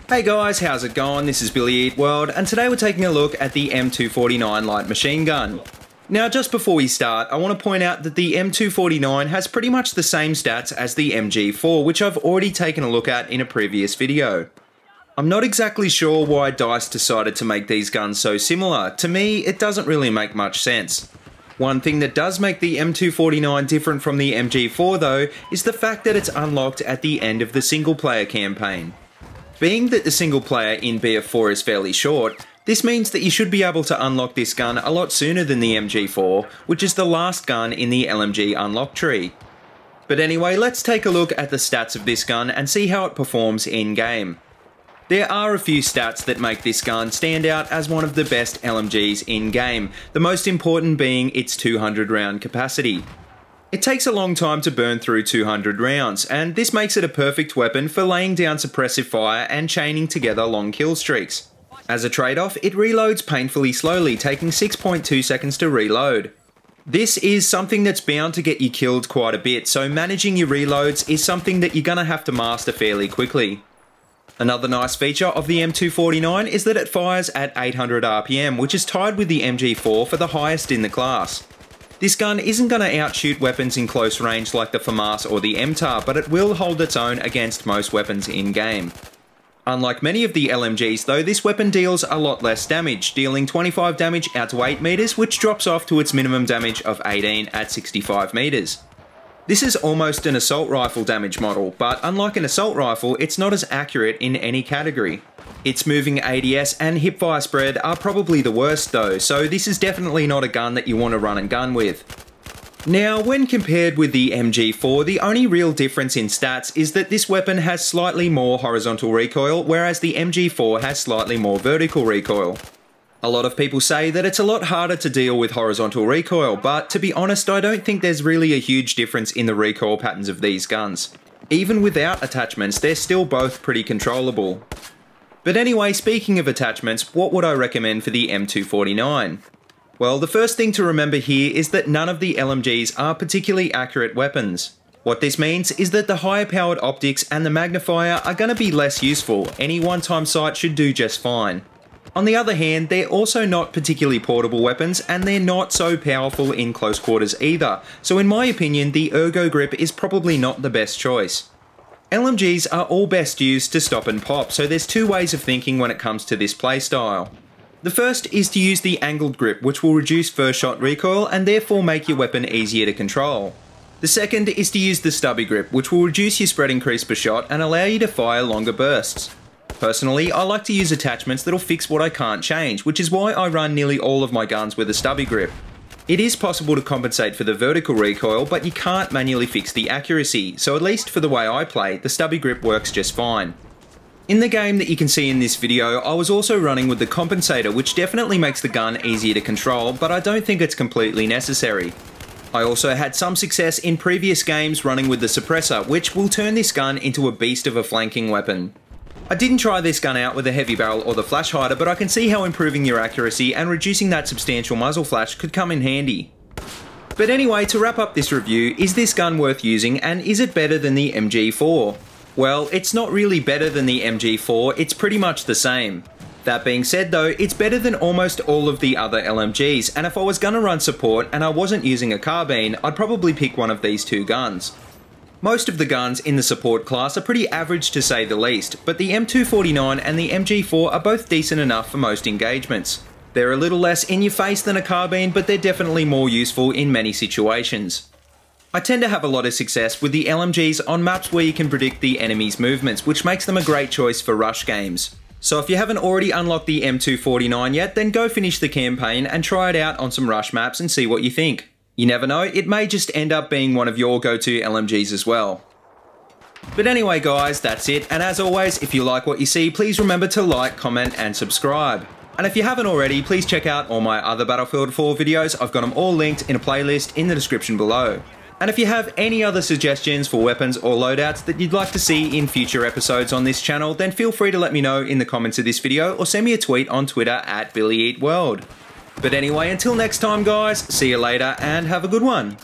Hey guys, how's it going? This is Billy Eat World, and today we're taking a look at the M249 light machine gun. Now, just before we start, I want to point out that the M249 has pretty much the same stats as the MG4, which I've already taken a look at in a previous video. I'm not exactly sure why DICE decided to make these guns so similar. To me, it doesn't really make much sense. One thing that does make the M249 different from the MG4 though, is the fact that it's unlocked at the end of the single player campaign. Being that the single player in BF4 is fairly short, this means that you should be able to unlock this gun a lot sooner than the MG4, which is the last gun in the LMG unlock tree. But anyway, let's take a look at the stats of this gun and see how it performs in game. There are a few stats that make this gun stand out as one of the best LMGs in game, the most important being its 200 round capacity. It takes a long time to burn through 200 rounds, and this makes it a perfect weapon for laying down suppressive fire and chaining together long kill streaks. As a trade-off, it reloads painfully slowly, taking 6.2 seconds to reload. This is something that's bound to get you killed quite a bit, so managing your reloads is something that you're gonna have to master fairly quickly. Another nice feature of the M249 is that it fires at 800 RPM, which is tied with the MG4 for the highest in the class. This gun isn't going to outshoot weapons in close range like the FAMAS or the MTAR, but it will hold its own against most weapons in game. Unlike many of the LMGs though, this weapon deals a lot less damage, dealing 25 damage out to 8 meters, which drops off to its minimum damage of 18 at 65 meters. This is almost an assault rifle damage model, but unlike an assault rifle, it's not as accurate in any category. Its moving ADS and hipfire spread are probably the worst though, so this is definitely not a gun that you want to run and gun with. Now, when compared with the MG4, the only real difference in stats is that this weapon has slightly more horizontal recoil, whereas the MG4 has slightly more vertical recoil. A lot of people say that it's a lot harder to deal with horizontal recoil, but to be honest, I don't think there's really a huge difference in the recoil patterns of these guns. Even without attachments, they're still both pretty controllable. But anyway, speaking of attachments, what would I recommend for the M249? Well, the first thing to remember here is that none of the LMGs are particularly accurate weapons. What this means is that the higher powered optics and the magnifier are going to be less useful. Any one-time sight should do just fine. On the other hand, they're also not particularly portable weapons, and they're not so powerful in close quarters either, so in my opinion the Ergo Grip is probably not the best choice. LMGs are all best used to stop and pop, so there's two ways of thinking when it comes to this playstyle. The first is to use the angled grip, which will reduce first shot recoil and therefore make your weapon easier to control. The second is to use the stubby grip, which will reduce your spread increase per shot and allow you to fire longer bursts. Personally, I like to use attachments that'll fix what I can't change, which is why I run nearly all of my guns with a stubby grip. It is possible to compensate for the vertical recoil, but you can't manually fix the accuracy, so at least for the way I play, the stubby grip works just fine. In the game that you can see in this video, I was also running with the compensator, which definitely makes the gun easier to control, but I don't think it's completely necessary. I also had some success in previous games running with the suppressor, which will turn this gun into a beast of a flanking weapon. I didn't try this gun out with a heavy barrel or the flash hider, but I can see how improving your accuracy and reducing that substantial muzzle flash could come in handy. But anyway, to wrap up this review, is this gun worth using and is it better than the MG4? Well, it's not really better than the MG4, it's pretty much the same. That being said though, it's better than almost all of the other LMGs, and if I was gonna run support and I wasn't using a carbine, I'd probably pick one of these two guns. Most of the guns in the support class are pretty average to say the least, but the M249 and the MG4 are both decent enough for most engagements. They're a little less in your face than a carbine, but they're definitely more useful in many situations. I tend to have a lot of success with the LMGs on maps where you can predict the enemy's movements, which makes them a great choice for rush games. So if you haven't already unlocked the M249 yet, then go finish the campaign and try it out on some rush maps and see what you think. You never know, it may just end up being one of your go-to LMGs as well. But anyway guys, that's it, and as always, if you like what you see, please remember to like, comment and subscribe. And if you haven't already, please check out all my other Battlefield 4 videos. I've got them all linked in a playlist in the description below. And if you have any other suggestions for weapons or loadouts that you'd like to see in future episodes on this channel, then feel free to let me know in the comments of this video or send me a tweet on Twitter @BillyEatWorld. But anyway, until next time guys, see you later and have a good one.